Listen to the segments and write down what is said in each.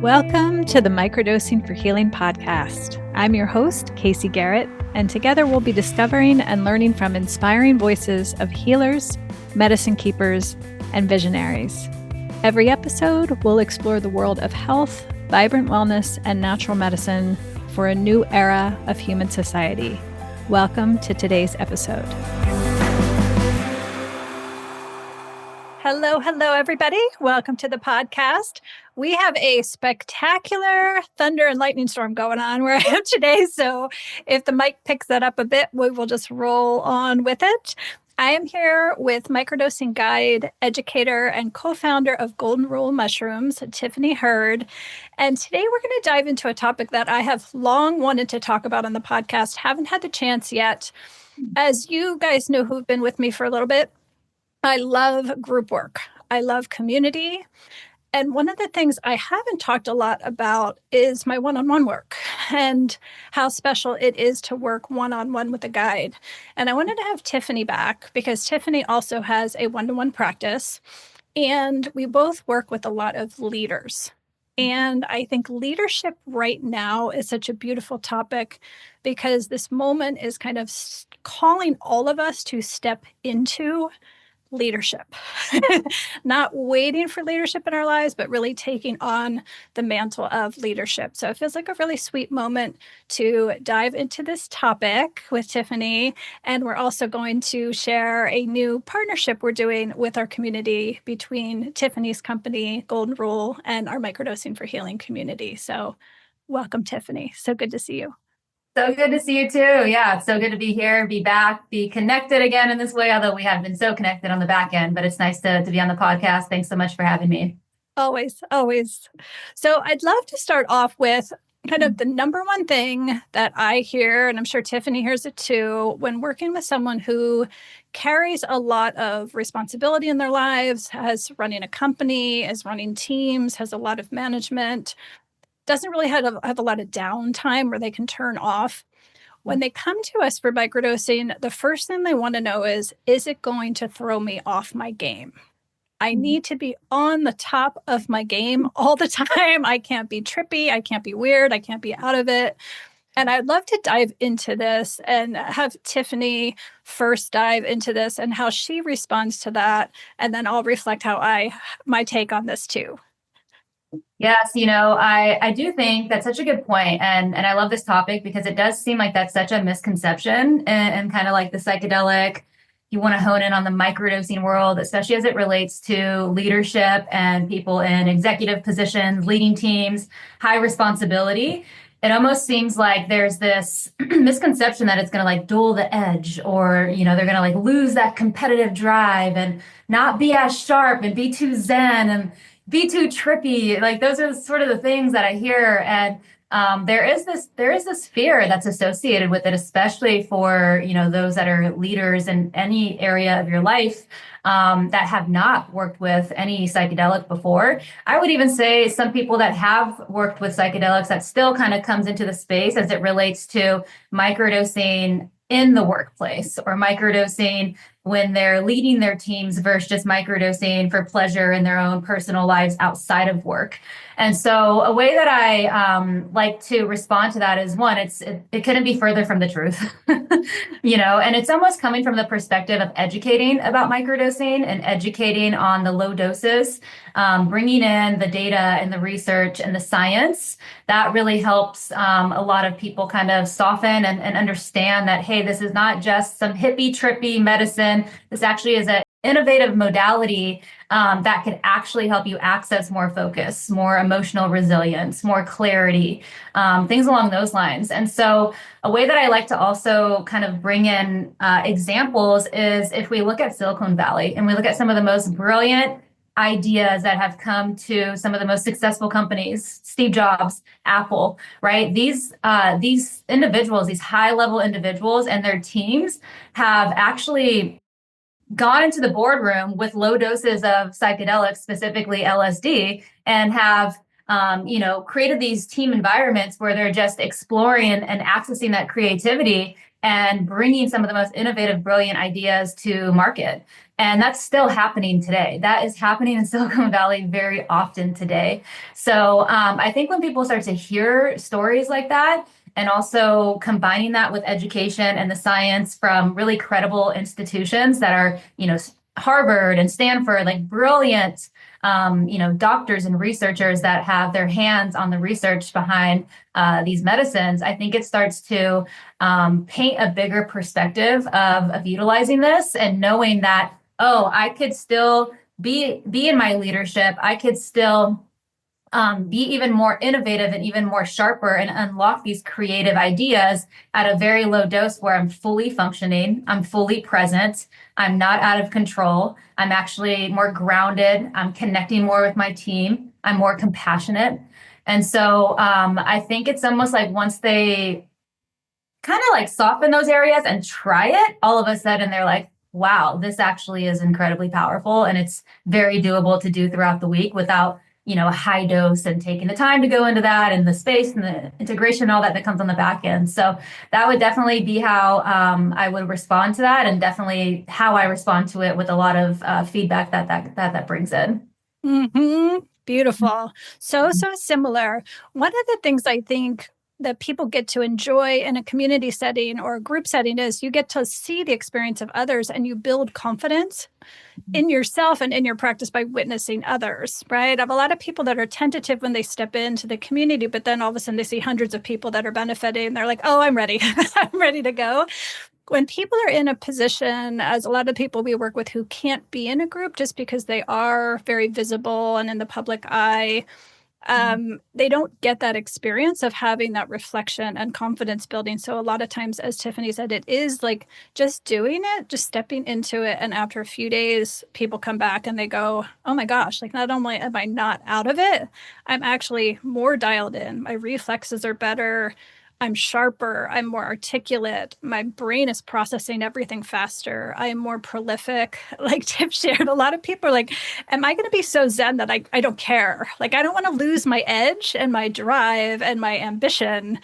Welcome to the Microdosing for Healing podcast. I'm your host, Casey Garrett, and together we'll be discovering and learning from inspiring voices of healers, medicine keepers, and visionaries. Every episode, we'll explore the world of health, vibrant wellness, and natural medicine for a new era of human society. Welcome to today's episode. Hello, everybody. Welcome to the podcast. We have a spectacular thunder and lightning storm going on where I am today. So if the mic picks that up a bit, we will just roll on with it. I am here with microdosing guide, educator, and co-founder of Golden Rule Mushrooms, Tiffany Hurd. And today we're going to dive into a topic that I have long wanted to talk about on the podcast, haven't had the chance yet. As you guys know who've been with me for a little bit, I love group work. I love community. And one of the things I haven't talked a lot about is my one-on-one work and how special it is to work one-on-one with a guide. And I wanted to have Tiffany back because Tiffany also has a one-to-one practice. And we both work with a lot of leaders. And I think leadership right now is such a beautiful topic because this moment is kind of calling all of us to step into leadership, not waiting for leadership in our lives, but really taking on the mantle of leadership. So it feels like a really sweet moment to dive into this topic with Tiffany. And we're also going to share a new partnership we're doing with our community between Tiffany's company, Golden Rule, and our Microdosing for Healing community. So welcome, Tiffany. So good to see you. So good to see you too. Yeah, it's so good to be here, be back, be connected again in this way, although we have been so connected on the back end, but it's nice to be on the podcast. Thanks so much for having me. Always. So I'd love to start off with kind of the number one thing that I hear, and I'm sure Tiffany hears it too, when working with someone who carries a lot of responsibility in their lives, has running a company, is running teams, has a lot of management, doesn't really have a lot of downtime where they can turn off. When they come to us for microdosing, the first thing they want to know is it going to throw me off my game? I need to be on the top of my game all the time. I can't be trippy. I can't be weird. I can't be out of it. And I'd love to dive into this and have Tiffany first dive into this and how she responds to that. And then I'll reflect my take on this too. Yes, I do think that's such a good point. And I love this topic because it does seem like that's such a misconception and kind of like the psychedelic. You want to hone in on the microdosing world, especially as it relates to leadership and people in executive positions, leading teams, high responsibility. It almost seems like there's this misconception that it's going to like dull the edge or, they're going to like lose that competitive drive and not be as sharp and be too zen and be too trippy. Like those are sort of the things that I hear. And there is this fear that's associated with it, especially for, those that are leaders in any area of your life that have not worked with any psychedelic before. I would even say some people that have worked with psychedelics, that still kind of comes into the space as it relates to microdosing in the workplace or microdosing when they're leading their teams versus just microdosing for pleasure in their own personal lives outside of work. And so a way that I like to respond to that is one, it couldn't be further from the truth, and it's almost coming from the perspective of educating about microdosing and educating on the low doses, bringing in the data and the research and the science. That really helps a lot of people kind of soften and understand that, hey, this is not just some hippie, trippy medicine. This actually is an innovative modality that could actually help you access more focus, more emotional resilience, more clarity, things along those lines. And so a way that I like to also kind of bring in examples is if we look at Silicon Valley and we look at some of the most brilliant ideas that have come to some of the most successful companies, Steve Jobs, Apple, right? These individuals, these high-level individuals and their teams have actually gone into the boardroom with low doses of psychedelics, specifically LSD, and have created these team environments where they're just exploring and accessing that creativity and bringing some of the most innovative, brilliant ideas to market. And that's still happening today. That is happening in Silicon Valley very often today. So I think when people start to hear stories like that, and also combining that with education and the science from really credible institutions that are, Harvard and Stanford, like brilliant, doctors and researchers that have their hands on the research behind these medicines, I think it starts to paint a bigger perspective of utilizing this and knowing that, oh, I could still be in my leadership. I could still be even more innovative and even more sharper and unlock these creative ideas at a very low dose where I'm fully functioning, I'm fully present, I'm not out of control, I'm actually more grounded, I'm connecting more with my team, I'm more compassionate. And so I think it's almost like once they kind of like soften those areas and try it, all of a sudden they're like, wow, this actually is incredibly powerful and it's very doable to do throughout the week without a high dose and taking the time to go into that and the space and the integration and all that comes on the back end. So that would definitely be how I would respond to that, and definitely how I respond to it with a lot of feedback that brings in. Beautiful. So similar. One of the things I think that people get to enjoy in a community setting or a group setting is you get to see the experience of others and you build confidence in yourself and in your practice by witnessing others, right? I have a lot of people that are tentative when they step into the community, but then all of a sudden they see hundreds of people that are benefiting and they're like, oh, I'm ready. I'm ready to go. When people are in a position, as a lot of people we work with who can't be in a group just because they are very visible and in the public eye, they don't get that experience of having that reflection and confidence building. So a lot of times, as Tiffany said, it is like just doing it, just stepping into it. And after a few days, people come back and they go, oh my gosh, like not only am I not out of it, I'm actually more dialed in. My reflexes are better. I'm sharper. I'm more articulate. My brain is processing everything faster. I am more prolific. Like Tiff shared, a lot of people are like, am I going to be so zen that I don't care? Like, I don't want to lose my edge and my drive and my ambition.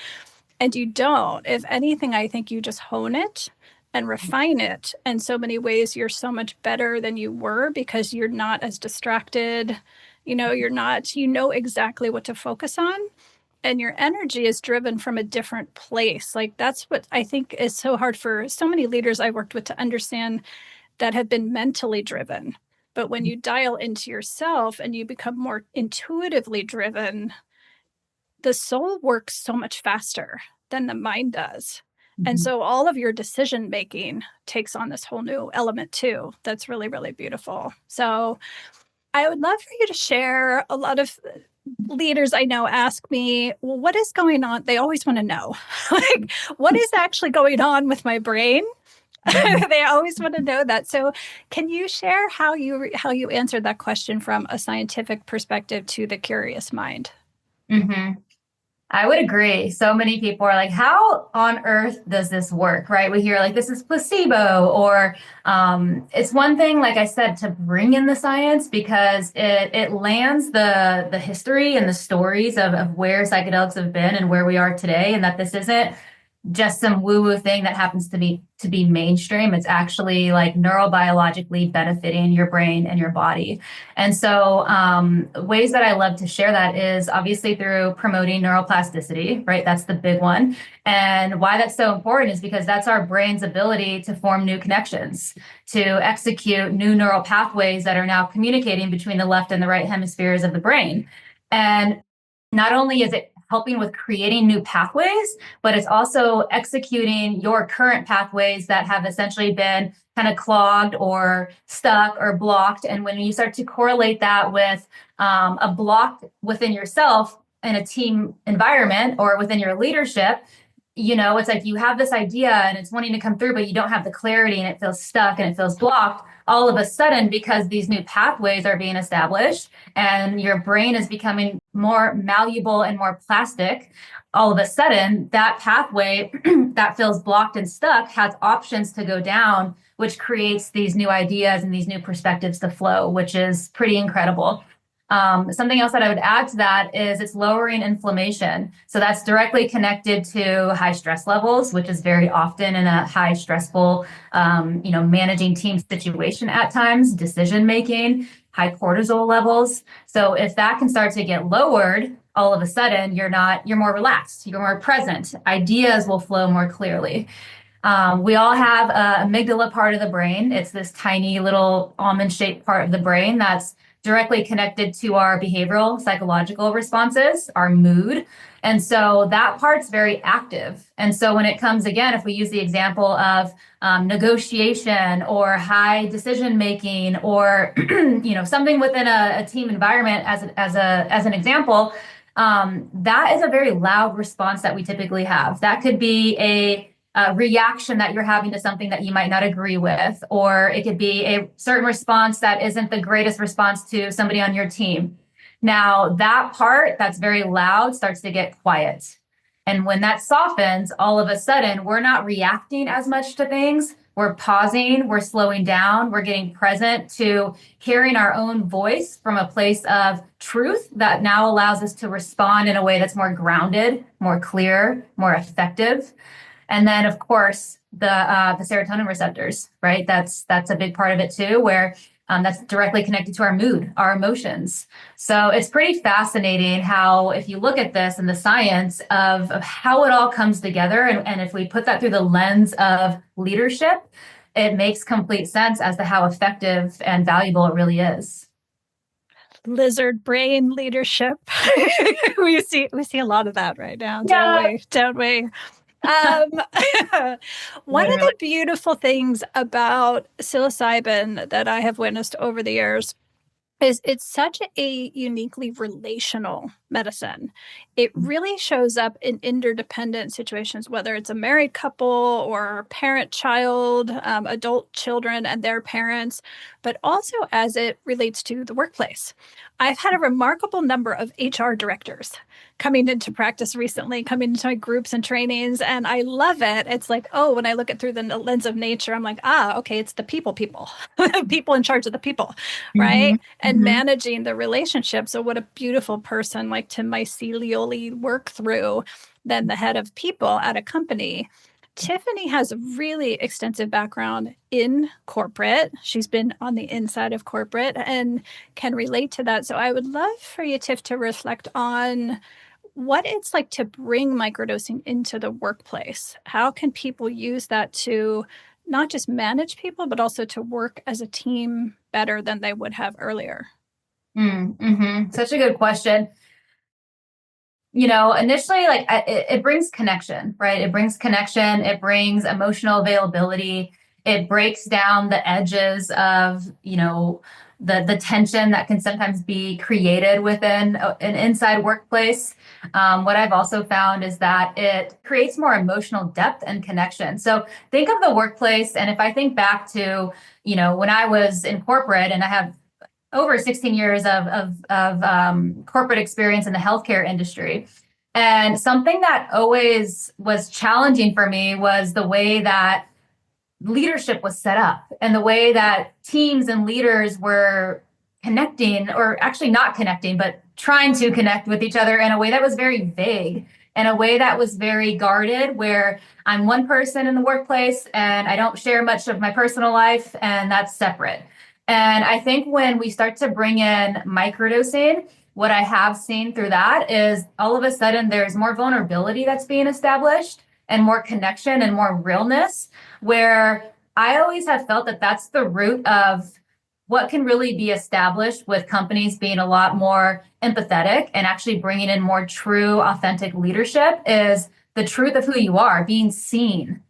And you don't. If anything, I think you just hone it and refine it. In so many ways, you're so much better than you were because you're not as distracted. You're not, you know exactly what to focus on, and your energy is driven from a different place. Like that's what I think is so hard for so many leaders I worked with to understand that have been mentally driven. But when you dial into yourself and you become more intuitively driven, the soul works so much faster than the mind does. And so all of your decision making takes on this whole new element too. That's really, really beautiful. So I would love for you to share. A lot of leaders I know ask me, well, what is going on? They always want to know, like, what is actually going on with my brain? They always want to know that. So can you share how you answered that question from a scientific perspective to the curious mind? Mm-hmm. I would agree. So many people are like, how on earth does this work? Right? We hear like this is placebo, or it's one thing, like I said, to bring in the science because it lands the history and the stories of where psychedelics have been and where we are today, and that this isn't just some woo-woo thing that happens to be mainstream. It's actually like neurobiologically benefiting your brain and your body. And so ways that I love to share that is obviously through promoting neuroplasticity, right? That's the big one. And why that's so important is because that's our brain's ability to form new connections, to execute new neural pathways that are now communicating between the left and the right hemispheres of the brain. And not only is it helping with creating new pathways, but it's also executing your current pathways that have essentially been kind of clogged or stuck or blocked. And when you start to correlate that with a block within yourself in a team environment or within your leadership, it's like you have this idea and it's wanting to come through, but you don't have the clarity and it feels stuck and it feels blocked. All of a sudden, because these new pathways are being established and your brain is becoming more malleable and more plastic, all of a sudden that pathway that feels blocked and stuck has options to go down, which creates these new ideas and these new perspectives to flow, which is pretty incredible. Something else that I would add to that is it's lowering inflammation. So that's directly connected to high stress levels, which is very often in a high stressful, managing team situation at times, decision making, high cortisol levels. So if that can start to get lowered, all of a sudden you're more relaxed, you're more present, ideas will flow more clearly. We all have a amygdala part of the brain. It's this tiny little almond shaped part of the brain that's directly connected to our behavioral, psychological responses, our mood. And so that part's very active. And so when it comes again, if we use the example of negotiation or high decision making or something within a team environment as an example, that is a very loud response that we typically have. That could be a reaction that you're having to something that you might not agree with, or it could be a certain response that isn't the greatest response to somebody on your team. Now, that part that's very loud starts to get quiet. And when that softens, all of a sudden, we're not reacting as much to things. We're pausing, we're slowing down, we're getting present to hearing our own voice from a place of truth that now allows us to respond in a way that's more grounded, more clear, more effective. And then, of course, the serotonin receptors, right? That's a big part of it too, where that's directly connected to our mood, our emotions. So it's pretty fascinating how, if you look at this and the science of how it all comes together, and if we put that through the lens of leadership, it makes complete sense as to how effective and valuable it really is. Lizard brain leadership. We see a lot of that right now, Yeah. don't we? Um, One of the beautiful things about psilocybin that I have witnessed over the years is it's such a uniquely relational medicine. It really shows up in interdependent situations, whether it's a married couple or parent child, adult children and their parents, but also as it relates to the workplace. I've had a remarkable number of HR directors coming into practice recently, coming into my groups and trainings, and I love it. It's like, oh, when I look at through the lens of nature, I'm like, okay, it's the people, people in charge of the people, Mm-hmm. right? And Mm-hmm. managing the relationship. So what a beautiful person like Tim Mycelioli work through than the head of people at a company. Tiffany has a really extensive background in corporate. She's been on the inside of corporate and can relate to that. So I would love for you, Tiff, to reflect on what it's like to bring microdosing into the workplace. How can people use that to not just manage people, but also to work as a team better than they would have earlier? Mm-hmm. Such a good question. Initially, like it brings connection, right? It brings connection, it brings emotional availability, it breaks down the edges of, the tension that can sometimes be created within an inside workplace. What I've also found is that it creates more emotional depth and connection. So think of the workplace, and if I think back to, when I was in corporate, and I have over 16 years of corporate experience in the healthcare industry. And something that always was challenging for me was the way that leadership was set up and the way that teams and leaders were connecting, or actually not connecting, but trying to connect with each other in a way that was very vague, in a way that was very guarded, where I'm one person in the workplace and I don't share much of my personal life, and that's separate. And I think when we start to bring in microdosing, what I have seen through that is all of a sudden there's more vulnerability that's being established and more connection and more realness, where I always have felt that that's the root of what can really be established with companies being a lot more empathetic and actually bringing in more true, authentic leadership is the truth of who you are, being seen,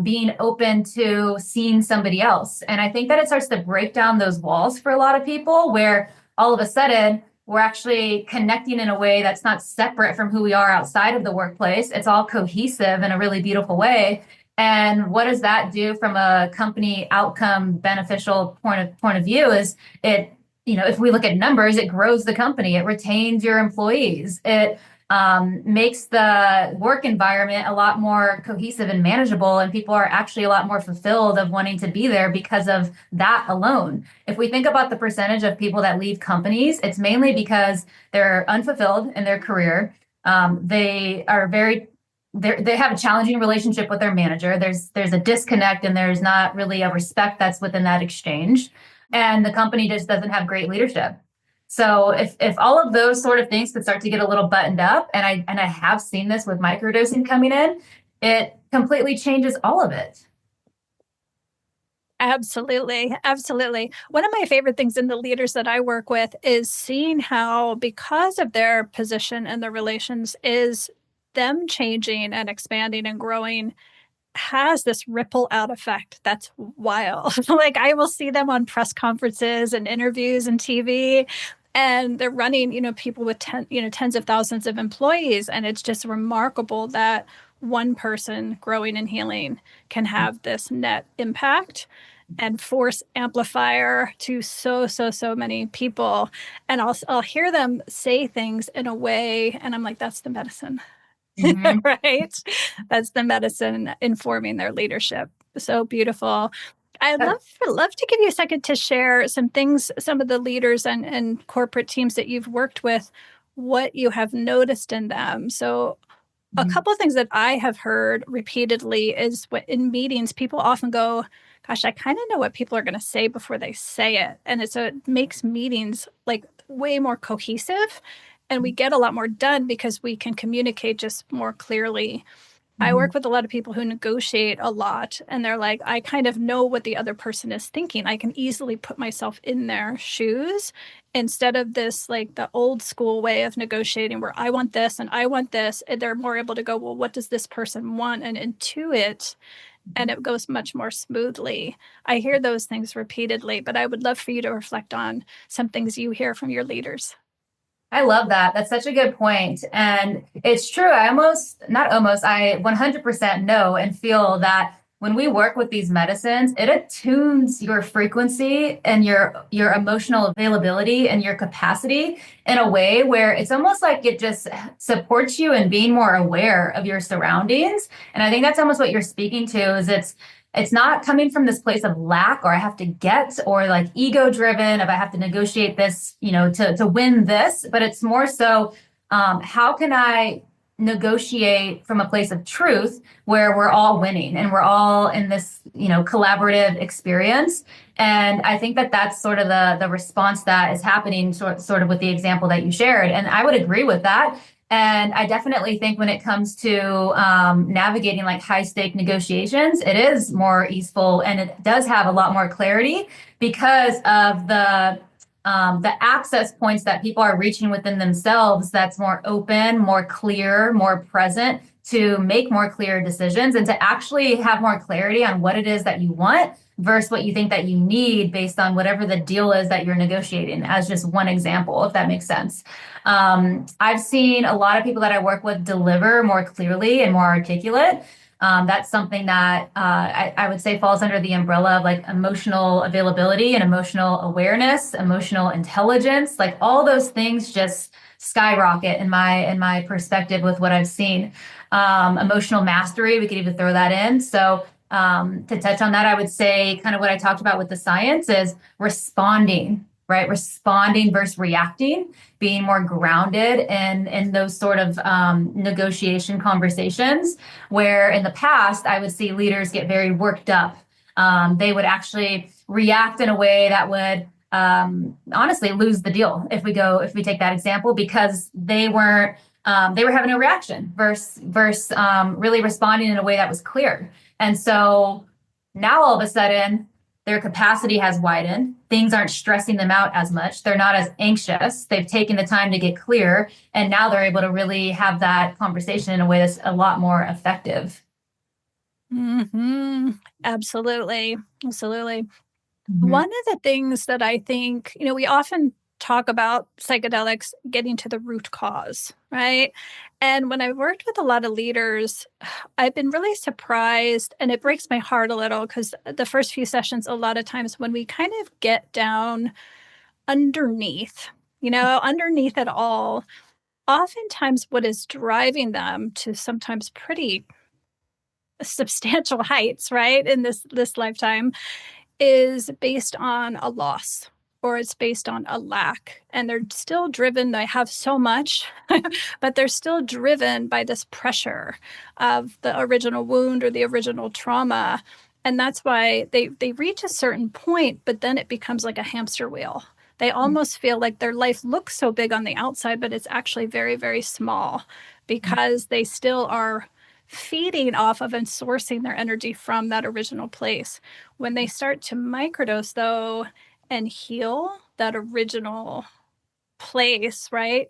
being open to seeing somebody else. And I think that it starts to break down those walls for a lot of people, where all of a sudden we're actually connecting in a way that's not separate from who we are outside of the workplace. It's all cohesive in a really beautiful way. And what does that do from a company outcome beneficial point of view is it, if we look at numbers, it grows the company, it retains your employees, it makes the work environment a lot more cohesive and manageable, and people are actually a lot more fulfilled of wanting to be there because of that alone. If we think about the percentage of people that leave companies, it's mainly because they're unfulfilled in their career. They are they have a challenging relationship with their manager. There's a disconnect, and there's not really a respect that's within that exchange, and the company just doesn't have great leadership. So if all of those sort of things could start to get a little buttoned up, and I have seen this with microdosing coming in, it completely changes all of it. Absolutely. Absolutely. One of my favorite things in the leaders that I work with is seeing how, because of their position and their relations, is them changing and expanding and growing has this ripple out effect that's wild. Like I will see them on press conferences and interviews and TV, and they're running, people with tens of thousands of employees, and it's just remarkable that one person growing and healing can have this net impact and force amplifier to so many people. And I'll hear them say things in a way, and I'm like, that's the medicine. Mhm. Right? That's the medicine informing their leadership. So beautiful. I'd love to give you a second to share some things, some of the leaders and corporate teams that you've worked with, what you have noticed in them. So a Mhm. couple of things that I have heard repeatedly is what in meetings, people often go, gosh, I kind of know what people are going to say before they say it. And it makes meetings like way more cohesive, and we get a lot more done because we can communicate just more clearly. I Mhm. work with a lot of people who negotiate a lot, and they're like, I kind of know what the other person is thinking. I can easily put myself in their shoes instead of this, like the old school way of negotiating where I want this and I want this. And they're more able to go, well, what does this person want? And intuit, and it goes much more smoothly. I hear those things repeatedly, but I would love for you to reflect on some things you hear from your leaders. I love that. That's such a good point. And it's true. Not almost, I 100% know and feel that when we work with these medicines, it attunes your frequency and your emotional availability and your capacity in a way where it's almost like it just supports you in being more aware of your surroundings. And I think that's almost what you're speaking to is it's not coming from this place of lack or I have to get or like ego driven if I have to negotiate this, to win this, but it's more so how can I negotiate from a place of truth where we're all winning and we're all in this, collaborative experience. And I think that that's sort of the response that is happening sort of with the example that you shared. And I would agree with that. And I definitely think when it comes to navigating like high stake negotiations, it is more easeful and it does have a lot more clarity because of the access points that people are reaching within themselves. That's more open, more clear, more present to make more clear decisions and to actually have more clarity on what it is that you want versus what you think that you need based on whatever the deal is that you're negotiating, as just one example, if that makes sense. I've seen a lot of people that I work with deliver more clearly and more articulate. That's something that I would say falls under the umbrella of like emotional availability and emotional awareness, emotional intelligence, like all those things just skyrocket in my perspective with what I've seen. Emotional mastery, we could even throw that in. So to touch on that, I would say kind of what I talked about with the science is responding, right? Responding versus reacting, being more grounded in those sort of negotiation conversations, where in the past, I would see leaders get very worked up. They would actually react in a way that would honestly lose the deal if we take that example because they were having a reaction versus really responding in a way that was clear. And so now all of a sudden, their capacity has widened. Things aren't stressing them out as much. They're not as anxious. They've taken the time to get clear. And now they're able to really have that conversation in a way that's a lot more effective. Hmm. Absolutely. Absolutely. One Mhm. of the things that I think, we often talk about psychedelics getting to the root cause, right? And when I've worked with a lot of leaders, I've been really surprised, and it breaks my heart a little because the first few sessions, a lot of times when we kind of get down underneath, underneath it all, oftentimes what is driving them to sometimes pretty substantial heights, right, in this lifetime is based on a loss or it's based on a lack. And they're still driven, they have so much, but they're still driven by this pressure of the original wound or the original trauma. And that's why they reach a certain point, but then it becomes like a hamster wheel. They almost feel like their life looks so big on the outside, but it's actually very, very small because they still are feeding off of and sourcing their energy from that original place. When they start to microdose, though, and heal that original place, right?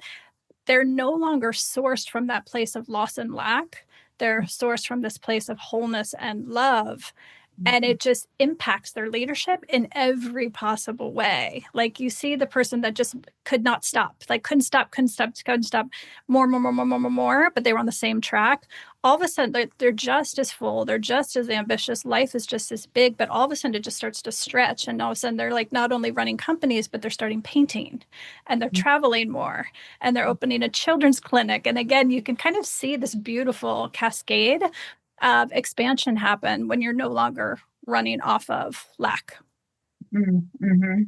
They're no longer sourced from that place of loss and lack. They're sourced from this place of wholeness and love. And it just impacts their leadership in every possible way. Like you see the person that just could not stop, like couldn't stop, more, but they were on the same track. All of a sudden, they're just as full, they're just as ambitious, life is just as big, but all of a sudden it just starts to stretch. And all of a sudden they're like not only running companies, but they're starting painting and they're traveling more and they're opening a children's clinic. And again, you can kind of see this beautiful cascade of expansion happen when you're no longer running off of lack. Mm-hmm.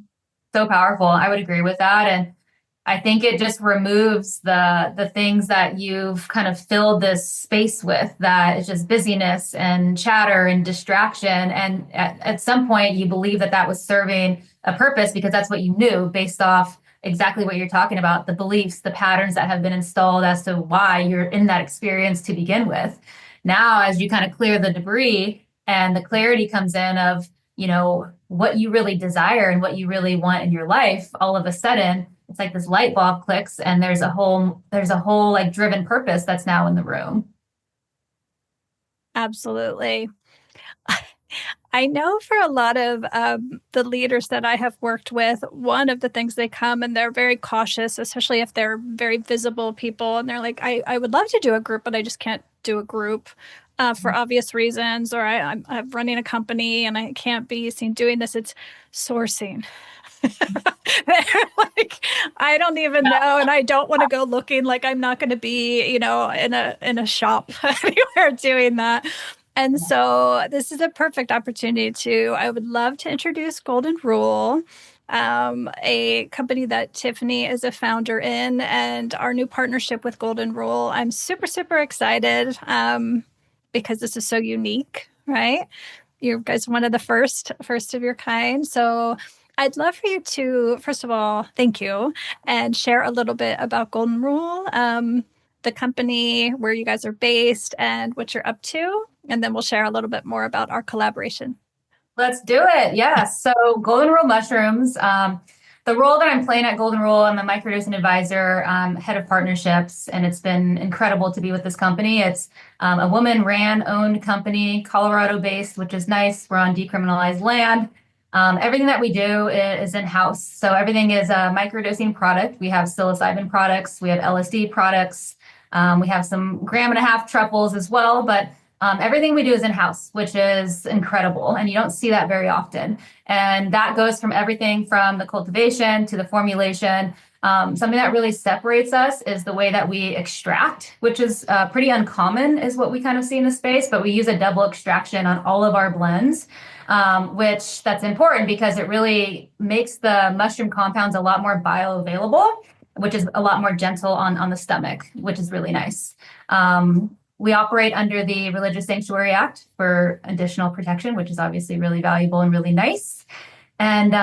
So powerful. I would agree with that. And I think it just removes the things that you've kind of filled this space with, that is just busyness and chatter and distraction. And at some point you believe that that was serving a purpose because that's what you knew based off exactly what you're talking about, the beliefs, the patterns that have been installed as to why you're in that experience to begin with. Now, as you kind of clear the debris and the clarity comes in of, what you really desire and what you really want in your life, all of a sudden it's like this light bulb clicks and there's a whole like driven purpose that's now in the room. Absolutely. I know for a lot of the leaders that I have worked with, one of the things they come and they're very cautious, especially if they're very visible people. And they're like, I would love to do a group, but I just can't do a group for obvious reasons. Or I'm running a company and I can't be seen doing this. It's sourcing. Like I don't even know, and I don't want to go looking like I'm not going to be, in a shop anywhere doing that. And so this is a perfect opportunity I would love to introduce Golden Rule, a company that Tiffany is a founder in, and our new partnership with Golden Rule. I'm super, super excited because this is so unique, right? You guys are one of the first of your kind. So I'd love for you to, first of all, thank you and share a little bit about Golden Rule, the company, where you guys are based, and what you're up to. And then we'll share a little bit more about our collaboration. Let's do it. Yes. So Golden Rule Mushrooms, the role that I'm playing at Golden Rule, I'm a Microdosing Advisor, head of partnerships, and it's been incredible to be with this company. It's a woman-ran, owned company, Colorado-based, which is nice. We're on decriminalized land. Everything that we do is in-house. So everything is a microdosing product. We have psilocybin products. We have LSD products. We have some 1.5 grams truffles as well, but everything we do is in-house, which is incredible. And you don't see that very often. And that goes from everything from the cultivation to the formulation. Something that really separates us is the way that we extract, which is pretty uncommon, is what we kind of see in the space. But we use a double extraction on all of our blends, which that's important because it really makes the mushroom compounds a lot more bioavailable, which is a lot more gentle on the stomach, which is really nice. We operate under the Religious Sanctuary Act for additional protection, which is obviously really valuable and really nice. And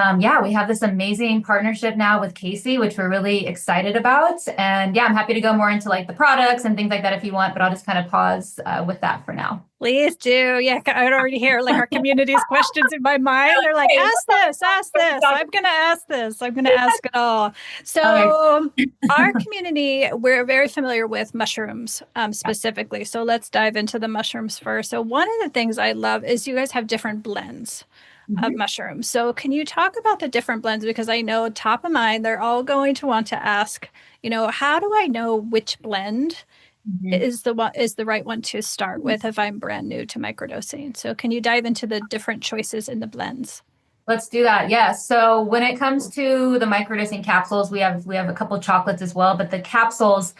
we have this amazing partnership now with Casey, which we're really excited about. And I'm happy to go more into like the products and things like that if you want, but I'll just kind of pause with that for now. Please do. Yeah, I already hear like our community's questions in my mind. They're like, ask this, ask this. I'm going to ask this. I'm going to ask it all. So our community, we're very familiar with mushrooms specifically. So let's dive into the mushrooms first. So one of the things I love is you guys have different blends of mushrooms. So can you talk about the different blends? Because I know top of mind, they're all going to want to ask, how do I know which blend is the right one to start with if I'm brand new to microdosing? So can you dive into the different choices in the blends? Let's do that. Yes. So when it comes to the microdosing capsules, we have a couple chocolates as well, but the capsules,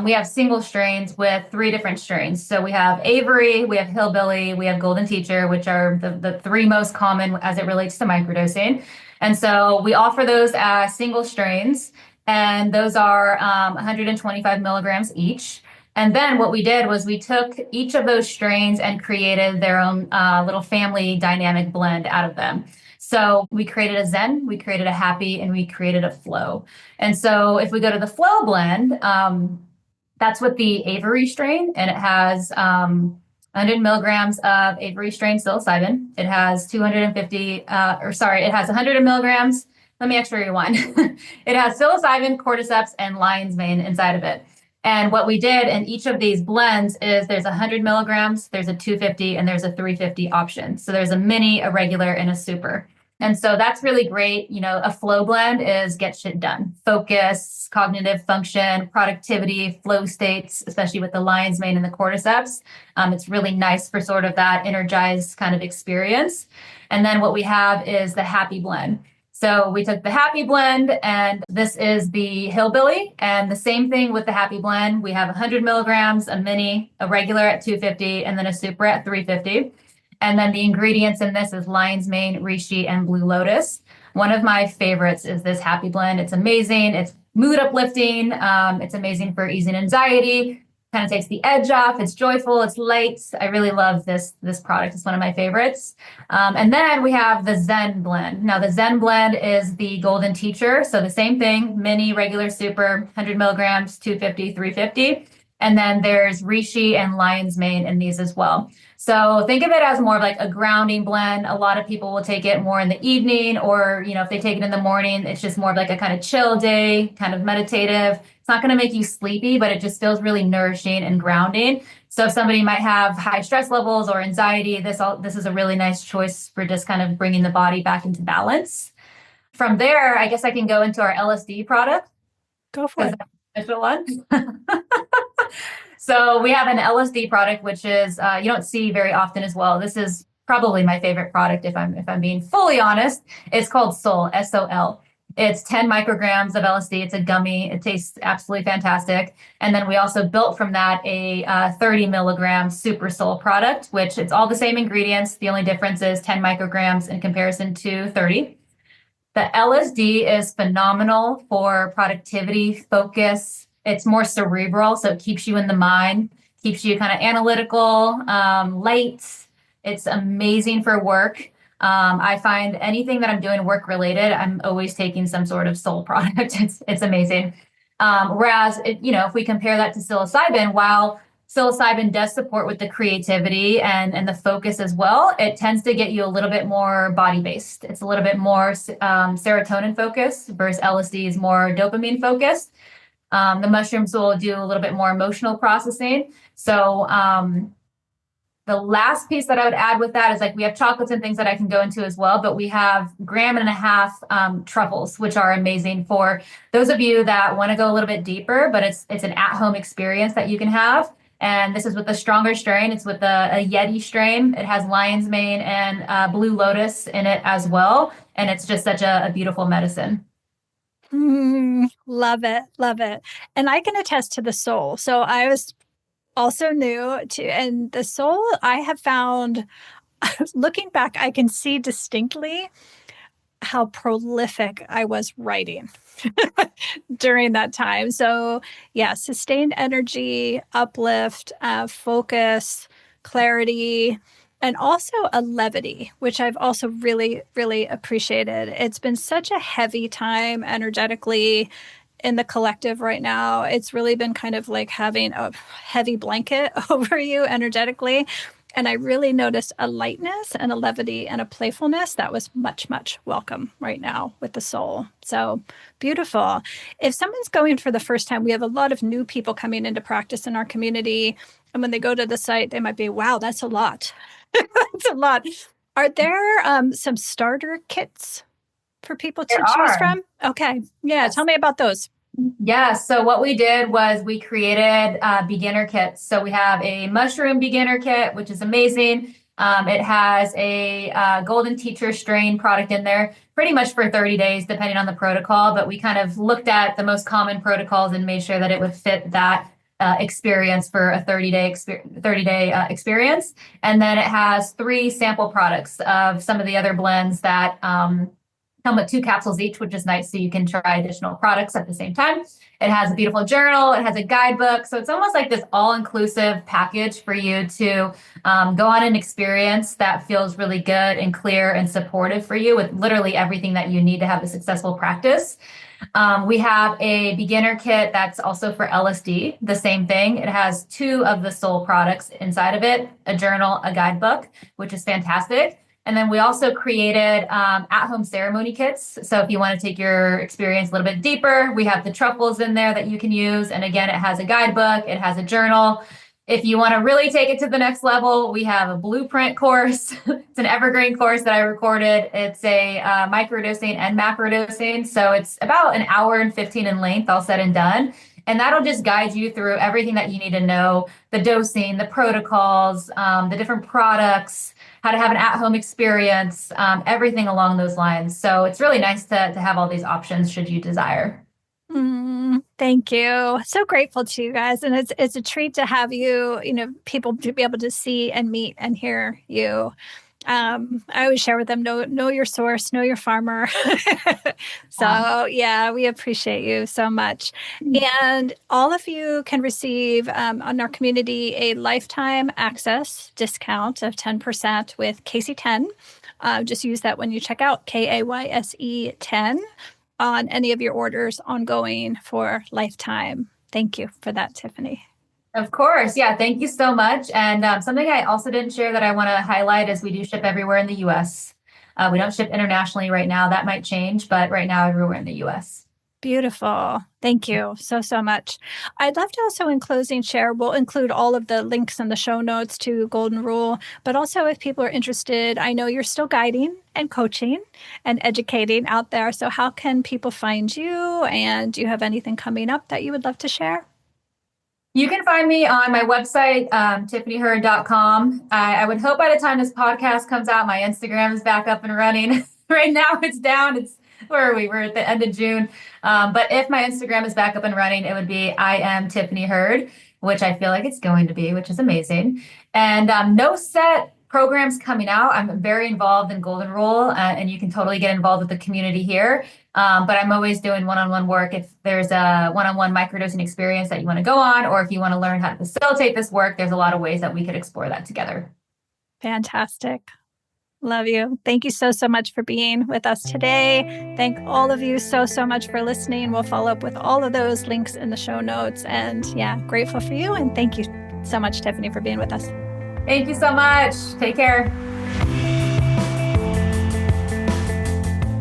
we have single strains with three different strains. So we have Avery, we have Hillbilly, we have Golden Teacher, which are the three most common as it relates to microdosing. And so we offer those as single strains, and those are 125 milligrams each. And then what we did was we took each of those strains and created their own little family dynamic blend out of them. So we created a Zen, we created a Happy, and we created a Flow. And so if we go to the Flow blend, that's with the Avery strain, and it has 100 milligrams of Avery strain psilocybin. It has 250, it has 100 milligrams. Let me extra rewind. It has psilocybin, cordyceps, and lion's mane inside of it. And what we did in each of these blends is there's 100 milligrams, there's a 250, and there's a 350 option. So there's a mini, a regular, and a super. And so that's really great. You know, a flow blend is get shit done. Focus, cognitive function, productivity, flow states, especially with the lion's mane and the cordyceps. It's really nice for sort of that energized kind of experience. And then what we have is the happy blend. So we took the happy blend, and this is the hillbilly. And the same thing with the happy blend. We have 100 milligrams, a mini, a regular at 250, and then a super at 350. And then the ingredients in this is lion's mane, reishi, and blue lotus. One of my favorites is this happy blend. It's amazing. It's mood uplifting. It's amazing for easing anxiety. Kind of takes the edge off. It's joyful. It's light. I really love this product. It's one of my favorites. And then we have the Zen blend. Now the Zen blend is the golden teacher. So the same thing, mini, regular, super, 100 milligrams, 250, 350. And then there's reishi and lion's mane in these as well. So think of it as more of like a grounding blend. A lot of people will take it more in the evening, or, you know, if they take it in the morning, it's just more of like a kind of chill day, kind of meditative. It's not going to make you sleepy, but it just feels really nourishing and grounding. So if somebody might have high stress levels or anxiety, this is a really nice choice for just kind of bringing the body back into balance. From there, I guess I can go into our LSD product. Go for it. That's the one. So we have an LSD product, which is you don't see very often as well. This is probably my favorite product, if I'm being fully honest. It's called Sol, SOL. It's 10 micrograms of LSD. It's a gummy. It tastes absolutely fantastic. And then we also built from that a 30 milligram Super Sol product, which it's all the same ingredients. The only difference is 10 micrograms in comparison to 30. The LSD is phenomenal for productivity, focus. It's more cerebral, so it keeps you in the mind, keeps you kind of analytical, light. It's amazing for work. I find anything that I'm doing work related, I'm always taking some sort of soul product. It's amazing. Whereas, if we compare that to psilocybin, while psilocybin does support with the creativity and the focus as well, it tends to get you a little bit more body-based. It's a little bit more serotonin focused versus LSD is more dopamine focused. The mushrooms will do a little bit more emotional processing. So the last piece that I would add with that is like we have chocolates and things that I can go into as well, but we have 1.5 grams truffles, which are amazing for those of you that want to go a little bit deeper, but it's an at-home experience that you can have. And this is with a stronger strain. It's with a Yeti strain. It has lion's mane and blue lotus in it as well. And it's just such a beautiful medicine. Love it. Love it. And I can attest to the soul. So I was also new to, and the soul I have found, looking back, I can see distinctly how prolific I was writing during that time. So yeah, sustained energy, uplift, focus, clarity, and also a levity, which I've also really, really appreciated. It's been such a heavy time energetically in the collective right now. It's really been kind of like having a heavy blanket over you energetically. And I really noticed a lightness and a levity and a playfulness that was much, much welcome right now with the soul. So beautiful. If someone's going for the first time, we have a lot of new people coming into practice in our community. And when they go to the site, they might be, wow, that's a lot. That's a lot. Are there some starter kits for people to choose from? Okay. Yeah. Yes. Tell me about those. Yeah. So what we did was we created beginner kits. So we have a mushroom beginner kit, which is amazing. It has a golden teacher strain product in there, pretty much for 30 days, depending on the protocol. But we kind of looked at the most common protocols and made sure that it would fit that experience for a 30-day experience. And then it has 3 sample products of some of the other blends that come with 2 capsules each, which is nice. So you can try additional products at the same time. It has a beautiful journal. It has a guidebook. So it's almost like this all-inclusive package for you to go on an experience that feels really good and clear and supportive for you with literally everything that you need to have a successful practice. We have a beginner kit that's also for LSD, the same thing. It has 2 of the Soul products inside of it, a journal, a guidebook, which is fantastic. And then we also created at-home ceremony kits. So if you want to take your experience a little bit deeper, we have the truffles in there that you can use. And again, it has a guidebook, it has a journal. If you want to really take it to the next level, we have a blueprint course. It's an evergreen course that I recorded. It's a microdosing and macrodosing. So it's about an hour and 15 in length, all said and done. And that'll just guide you through everything that you need to know, the dosing, the protocols, the different products, how to have an at-home experience, everything along those lines. So it's really nice to have all these options should you desire. Thank you. So grateful to you guys. And it's a treat to have you, people to be able to see and meet and hear you. I always share with them, know your source, know your farmer. So yeah, we appreciate you so much. And all of you can receive on our community a lifetime access discount of 10% with Casey10. Just use that when you check out KAYSE 10 on any of your orders ongoing for lifetime. Thank you for that, Tiffany. Of course. Yeah. Thank you so much. And something I also didn't share that I want to highlight is we do ship everywhere in the US. We don't ship internationally right now. That might change, but right now everywhere in the US. Beautiful. Thank you so much. I'd love to also in closing share, we'll include all of the links in the show notes to Golden Rule, but also if people are interested, I know you're still guiding and coaching and educating out there. So how can people find you? And do you have anything coming up that you would love to share? You can find me on my website, tiffanyhurd.com. I would hope by the time this podcast comes out, my Instagram is back up and running. Right now it's down. Where are we? We're at the end of June. But if my Instagram is back up and running, it would be I am Tiffany Hurd, which I feel like it's going to be, which is amazing. And no set programs coming out. I'm very involved in Golden Rule, and you can totally get involved with the community here. But I'm always doing one-on-one work. If there's a one-on-one microdosing experience that you want to go on, or if you want to learn how to facilitate this work, there's a lot of ways that we could explore that together. Fantastic. Love you. Thank you so much for being with us today. Thank all of you so much for listening. We'll follow up with all of those links in the show notes. And yeah, grateful for you. And thank you so much, Tiffany, for being with us. Thank you so much. Take care.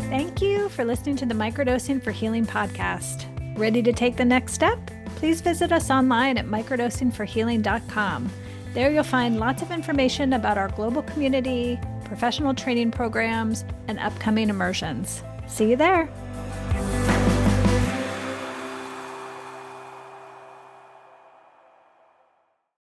Thank you for listening to the Microdosing for Healing podcast. Ready to take the next step? Please visit us online at microdosingforhealing.com. There you'll find lots of information about our global community, professional training programs, and upcoming immersions. See you there.